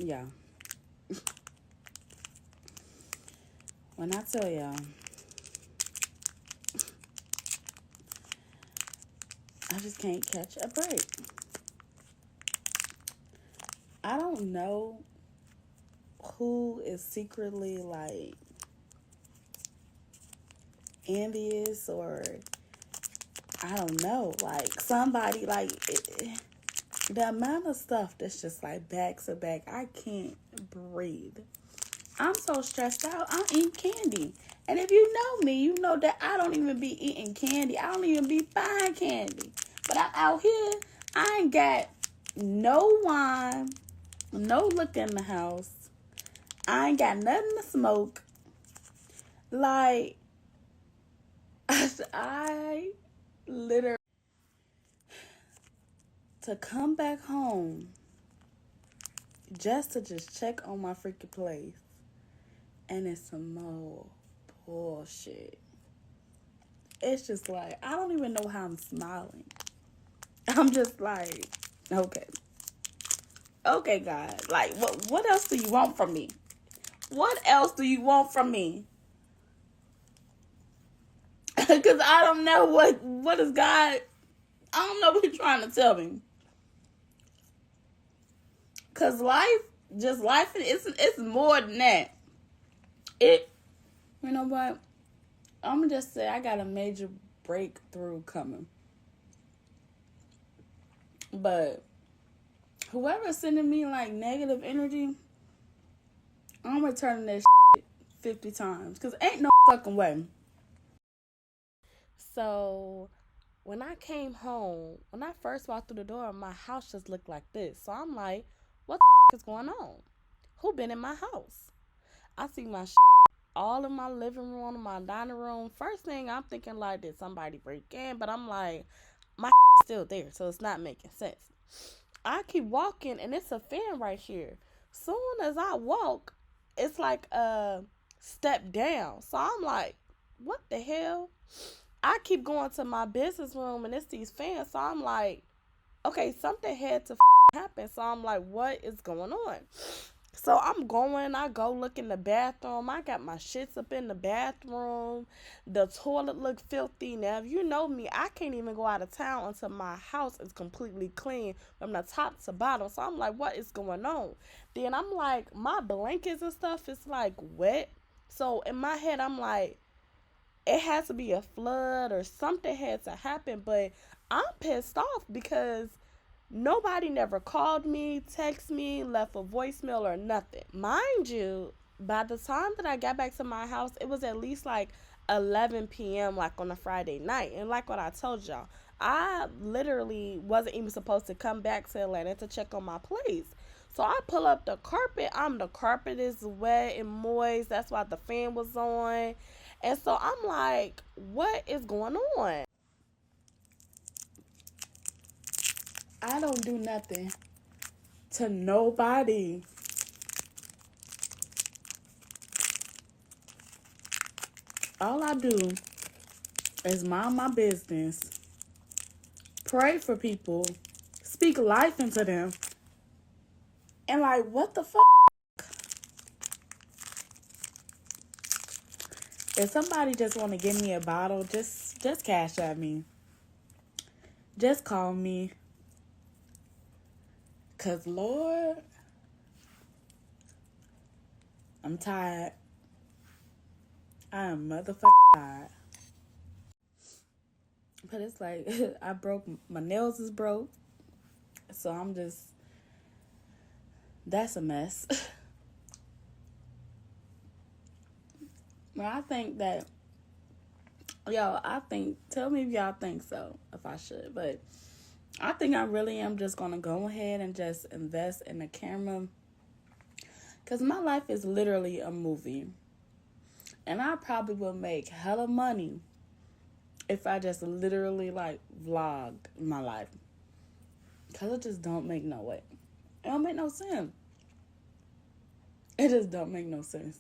Yeah. When I tell y'all, I just can't catch a break. I don't know who is secretly like envious or I don't know, like somebody like the amount of stuff that's just like back to back. I can't breathe. I'm so stressed out. I'm eating candy. And if you know me, you know that I don't even be eating candy. I don't even be buying candy. But I'm out here, I ain't got no wine, no liquor in the house. I ain't got nothing to smoke. Like, I literally, to come back home just to just check on my freaking place. And it's some more bullshit. It's just like, I don't even know how I'm smiling. I'm just like, okay. Okay, God. Like, what else do you want from me? What else do you want from me? Because I don't know what is God. I don't know what you're trying to tell me. Because life, it's more than that. You know what? I'm going to just say I got a major breakthrough coming. But whoever's sending me like negative energy, I'm returning that shit 50 times. Because ain't no fucking way. So when I came home, when I first walked through the door, my house just looked like this. So I'm like, what the is going on? Who been in my house? I see my all in my living room, in my dining room. First thing I'm thinking like, did somebody break in? But I'm like, my still there, so it's not making sense. I keep walking and it's a fan right here. Soon as I walk, it's like a step down. So I'm like, what the hell? I keep going to my business room and it's these fans. So I'm like, okay, something had to happen. So I'm like, what is going on? So I go look in the bathroom. I got my shits up in the bathroom. The toilet look filthy. Now, if you know me, I can't even go out of town until my house is completely clean from the top to bottom. So I'm like, what is going on? Then I'm like, my blankets and stuff is like wet. So in my head, I'm like, it has to be a flood or something had to happen. But I'm pissed off because nobody never called me, text me, left a voicemail or nothing. Mind you, by the time that I got back to my house, it was at least like 11 p.m. like on a Friday night. And like what I told y'all, I literally wasn't even supposed to come back to Atlanta to check on my place. So I pull up the carpet. The carpet is wet and moist. That's why the fan was on. And so I'm like, what is going on? I don't do nothing to nobody. All I do is mind my business, pray for people, speak life into them, and like, what the fuck? If somebody just want to give me a bottle, just cash at me. Just call me. Cause Lord, I'm tired. I am motherfucking tired. But it's like I broke my nails is broke. So I'm just that's a mess. But I think that tell me if y'all think so, if I should. But I think I really am just gonna go ahead and just invest in a camera. Cause my life is literally a movie. And I probably will make hella money if I just literally like vlog my life. Cause it just don't make no way. It don't make no sense. It just don't make no sense.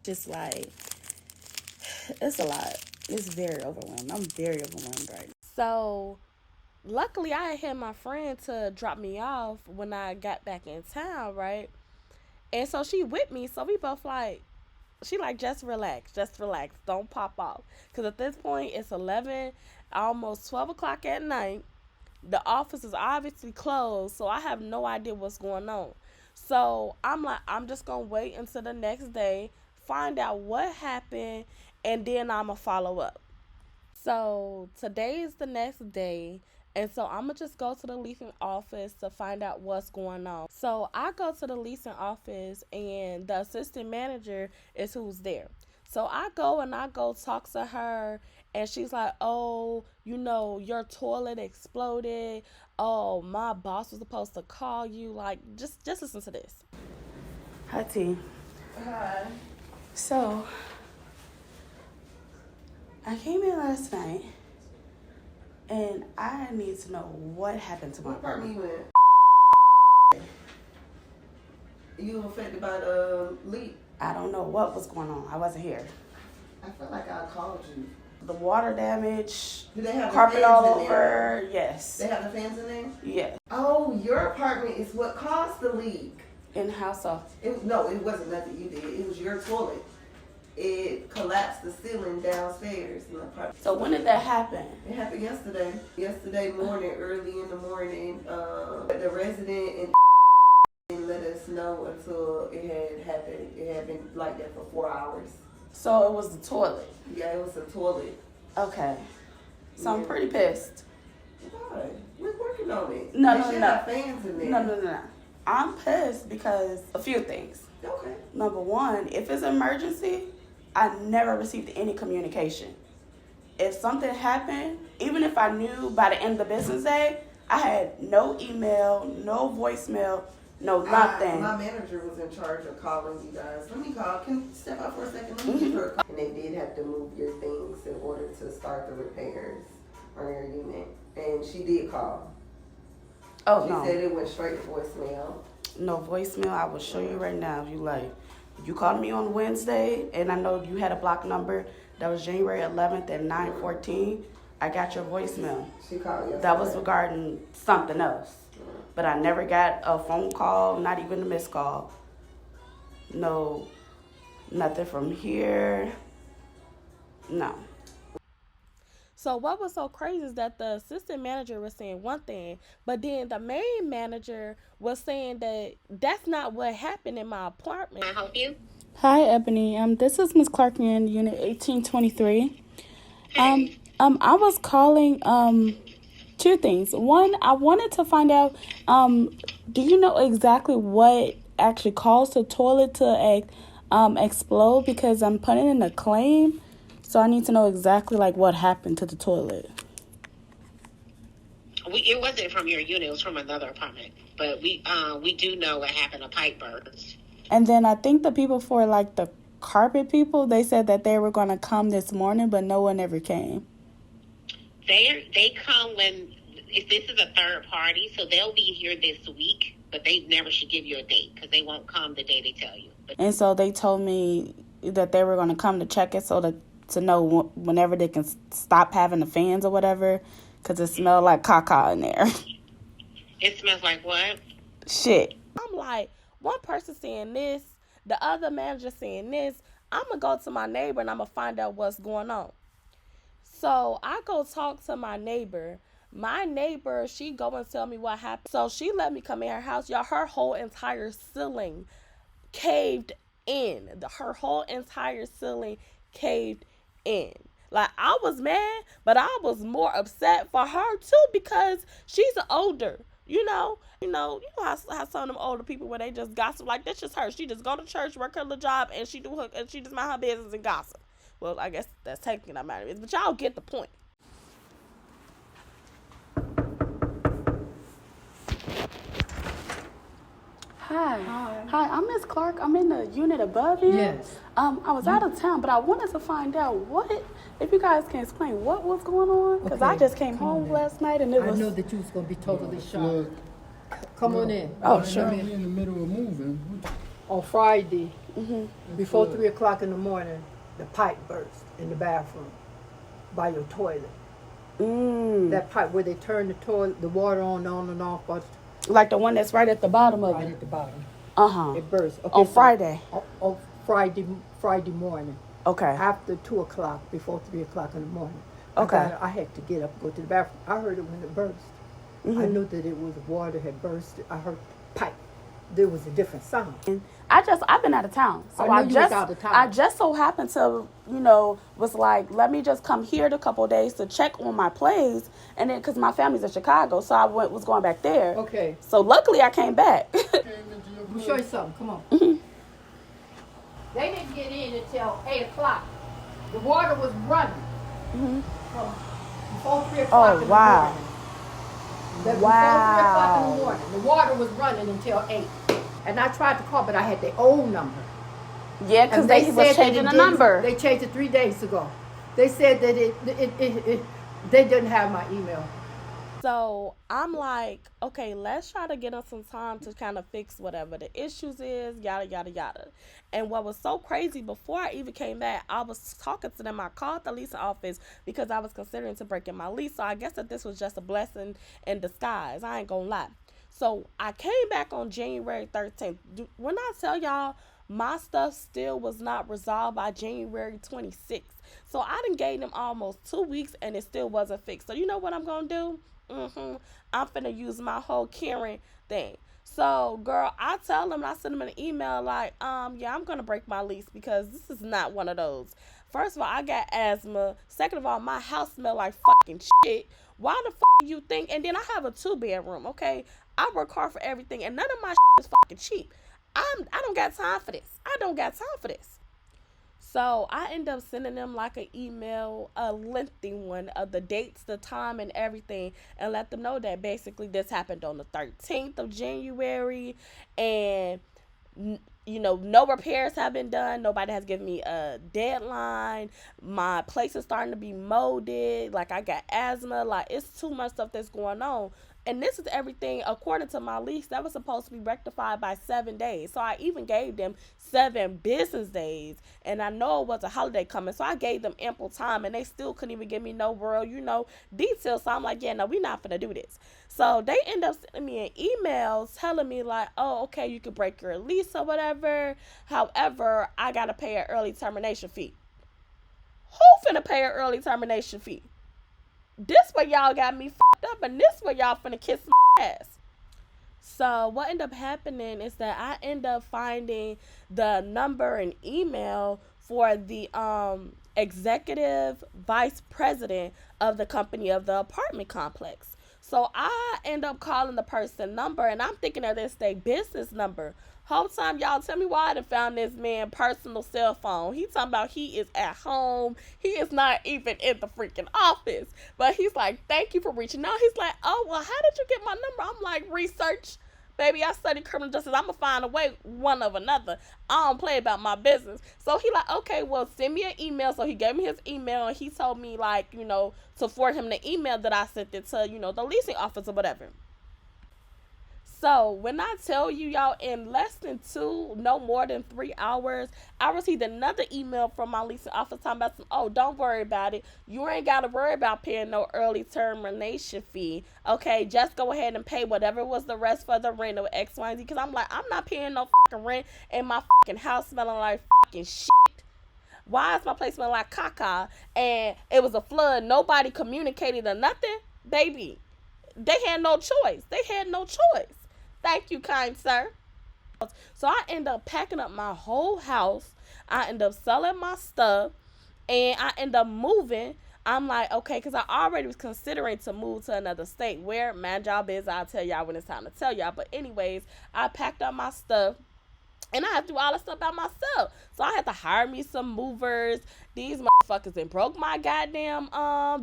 Just like it's a lot. It's very overwhelmed. I'm very overwhelmed right now. So luckily I had my friend to drop me off when I got back in town, right? And so she with me. So we both like, she like, just relax. Don't pop off. Because at this point, it's 11, almost 12 o'clock at night. The office is obviously closed. So I have no idea what's going on. So I'm like, I'm just going to wait until the next day, find out what happened, and then I'm going to follow up. So today is the next day. And so I'm going to just go to the leasing office to find out what's going on. So I go to the leasing office and the assistant manager is who's there. So I go talk to her, and she's like, oh, your toilet exploded. Oh, my boss was supposed to call you. Like, just listen to this. Hi, T. Hi. So I came in last night, and I need to know what happened to my apartment. You affected by the leak? I don't know what was going on. I wasn't here. I feel like I called you. The water damage. Do they have carpet the fans all in over? There? Yes. They have the fans in there? Yes. Oh, your apartment is what caused the leak. And how so? No, it wasn't nothing you did. It was your toilet. It collapsed the ceiling downstairs in the apartment. So when did that happen? It happened yesterday. Yesterday morning, early in the morning. The resident didn't let us know until it had happened. It had been like that for 4 hours. So it was the toilet? Yeah, it was a toilet. Okay. So I'm pretty pissed. Why? We're working on it. No. Have fans in there. No. I'm pissed because a few things. Okay. Number one, if it's an emergency, I never received any communication. If something happened, even if I knew by the end of the business day, I had no email, no voicemail, no nothing. My manager was in charge of calling you guys. Let me call. Can you step out for a second? Let me give her a call. And they did have to move your things in order to start the repairs on your unit. And she did call. Oh, she no. She said it went straight to voicemail. No voicemail. I will show you right now if you like. You called me on Wednesday, and I know you had a block number. That was January 11th at 9:14. I got your voicemail. She called yesterday. That was regarding something else. But I never got a phone call, not even a missed call. No, nothing from here. No. So what was so crazy is that the assistant manager was saying one thing, but then the main manager was saying that that's not what happened in my apartment. Can I help you? Hi, Ebony. This is Miss Clark in Unit 1823. Hey. I was calling two things. One, I wanted to find out, do you know exactly what actually caused the toilet to explode? Because I'm putting in a claim. So I need to know exactly like what happened to the toilet. It wasn't from your unit; it was from another apartment. But we do know what happened. A pipe burst. And then I think the people for like the carpet people, they said that they were going to come this morning, but no one ever came. They come if this is a third party, so they'll be here this week, but they never should give you a date because they won't come the day they tell you. And so they told me that they were going to come to check it to know whenever they can stop having the fans or whatever, because it smelled like caca in there. It smells like what? Shit. I'm like, one person saying this, the other manager saying this. I'm going to go to my neighbor and I'm going to find out what's going on. So I go talk to my neighbor. My neighbor, she go and tell me what happened. So she let me come in her house. Y'all, her whole entire ceiling caved in. Her whole entire ceiling caved in. Like, I was mad, but I was more upset for her too because she's older. You know how some of them older people where they just gossip, like that's just her. She just go to church, work her little job, and she just mind her business and gossip. Well, I guess that's technically not my business, but y'all get the point. Hi, I'm Miss Clark. I'm in the unit above you. Yes. I was out of town, but I wanted to find out if you guys can explain what was going on, because I just came home last night and I know that you was going to be totally shocked. Come on in. Oh, sure. I'm in the middle of moving. On Friday, before 3 o'clock in the morning, the pipe burst in the bathroom by your toilet. That pipe where they turn the water on and off. Like the one that's right at the bottom of Right it. at the bottom. It burst. Okay, On Friday. On Friday morning. Okay. After 2 o'clock, before 3 o'clock in the morning. Okay. I had to get up, go to the bathroom. I heard it when it burst. I knew that it was water had burst. I heard pipe. There was a different sound. I've been out of town. So I knew you was out of town. I just so happened to, was like, let me just come here a couple of days to check on my place. And then, because my family's in Chicago, so I was going back there. Okay. So luckily I came back. Let me show you something. Come on. They didn't get in until 8 o'clock. The water was running from before 3 o'clock in the morning. Before 3 o'clock in the morning. The water was running until 8. And I tried to call, but I had the old number. Yeah, because they was changing the number. They changed it 3 days ago. They said that they didn't have my email. So I'm like, okay, let's try to get us some time to kind of fix whatever the issues is, yada, yada, yada. And what was so crazy, before I even came back, I was talking to them. I called the leasing office because I was considering to break in my lease. So I guess that this was just a blessing in disguise. I ain't gonna lie. So I came back on January 13th. When I tell y'all, my stuff still was not resolved by January 26th. So I done gave them almost 2 weeks and it still wasn't fixed. So you know what I'm gonna do? I'm finna use my whole Karen thing. So, girl, I tell them, I send them an email like, yeah, I'm gonna break my lease because this is not one of those. First of all, I got asthma. Second of all, my house smell like fucking shit. Why the fuck do you think? And then I have a 2-bedroom, okay? I work hard for everything, and none of my shit is fucking cheap. I don't got time for this. I don't got time for this. So I end up sending them like an email, a lengthy one of the dates, the time, and everything, and let them know that basically this happened on the 13th of January, and no repairs have been done. Nobody has given me a deadline. My place is starting to be molded. Like, I got asthma. Like, it's too much stuff that's going on. And this is everything, according to my lease, that was supposed to be rectified by 7 days. So I even gave them 7 business days. And I know it was a holiday coming, so I gave them ample time. And they still couldn't even give me no real, details. So I'm like, yeah, no, we're not going to do this. So they end up sending me an email telling me like, oh, okay, you could break your lease or whatever. However, I got to pay an early termination fee. Who finna pay an early termination fee? This way y'all got me fucked up, and this way y'all finna kiss my ass. So what ended up happening is that I end up finding the number and email for the executive vice president of the company of the apartment complex. So I end up calling the person number, and I'm thinking that it's their business number. Whole time, y'all tell me why I done found this man personal cell phone. He talking about he is at home. He is not even in the freaking office. But he's like, thank you for reaching out. He's like, oh, well, how did you get my number? I'm like, research. Baby, I study criminal justice. I'm going to find a way, one of another. I don't play about my business. So he like, okay, well, send me an email. So he gave me his email, and he told me, like, to forward him the email that I sent it to, the leasing office or whatever. So when I tell you, y'all, in less than 2, no more than 3 hours, I received another email from my leasing office talking about, oh, don't worry about it. You ain't got to worry about paying no early termination fee. Okay, just go ahead and pay whatever was the rest for the rent or X, Y, and Z. Because I'm like, I'm not paying no fucking rent and my fucking house smelling like fucking shit. Why is my place smelling like caca? And it was a flood. Nobody communicated or nothing. Baby, they had no choice. Thank you, kind sir. So I end up packing up my whole house. I end up selling my stuff. And I end up moving. I'm like, okay, because I already was considering to move to another state. Where, my job is, I'll tell y'all when it's time to tell y'all. But anyways, I packed up my stuff. And I have to do all this stuff by myself. So I had to hire me some movers. These motherfuckers and broke my goddamn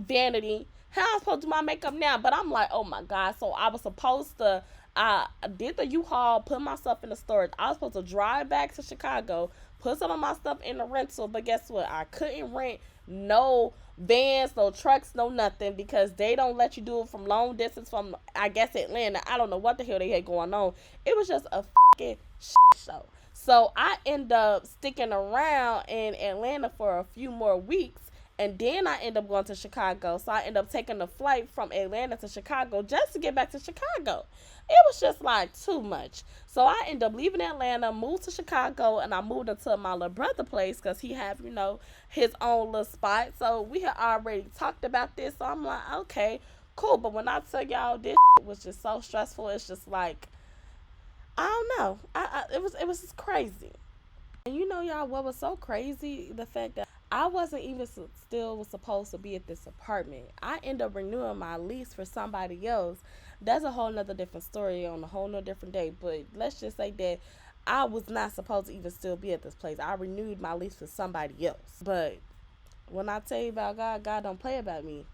vanity. How am I supposed to do my makeup now? But I'm like, oh my God. So I was supposed to... I did the U-Haul, put my stuff in the storage. I was supposed to drive back to Chicago, put some of my stuff in the rental, but guess what? I couldn't rent no vans, no trucks, no nothing, because they don't let you do it from long distance from, I guess, Atlanta. I don't know what the hell they had going on. It was just a fucking shit show. So I end up sticking around in Atlanta for a few more weeks, And then I end up going to Chicago. So I end up taking a flight from Atlanta to Chicago just to get back to Chicago. It was just like too much. So I end up leaving Atlanta, moved to Chicago, and I moved into my little brother place because he have, his own little spot. So we had already talked about this. So I'm like, okay, cool. But when I tell y'all this was just so stressful, it's just like, I don't know. It was just crazy. And y'all, what was so crazy? The fact that I wasn't even still was supposed to be at this apartment. I end up renewing my lease for somebody else. That's a whole nother different story on a whole nother different day. But let's just say that I was not supposed to even still be at this place. I renewed my lease for somebody else. But when I tell you about God, God don't play about me.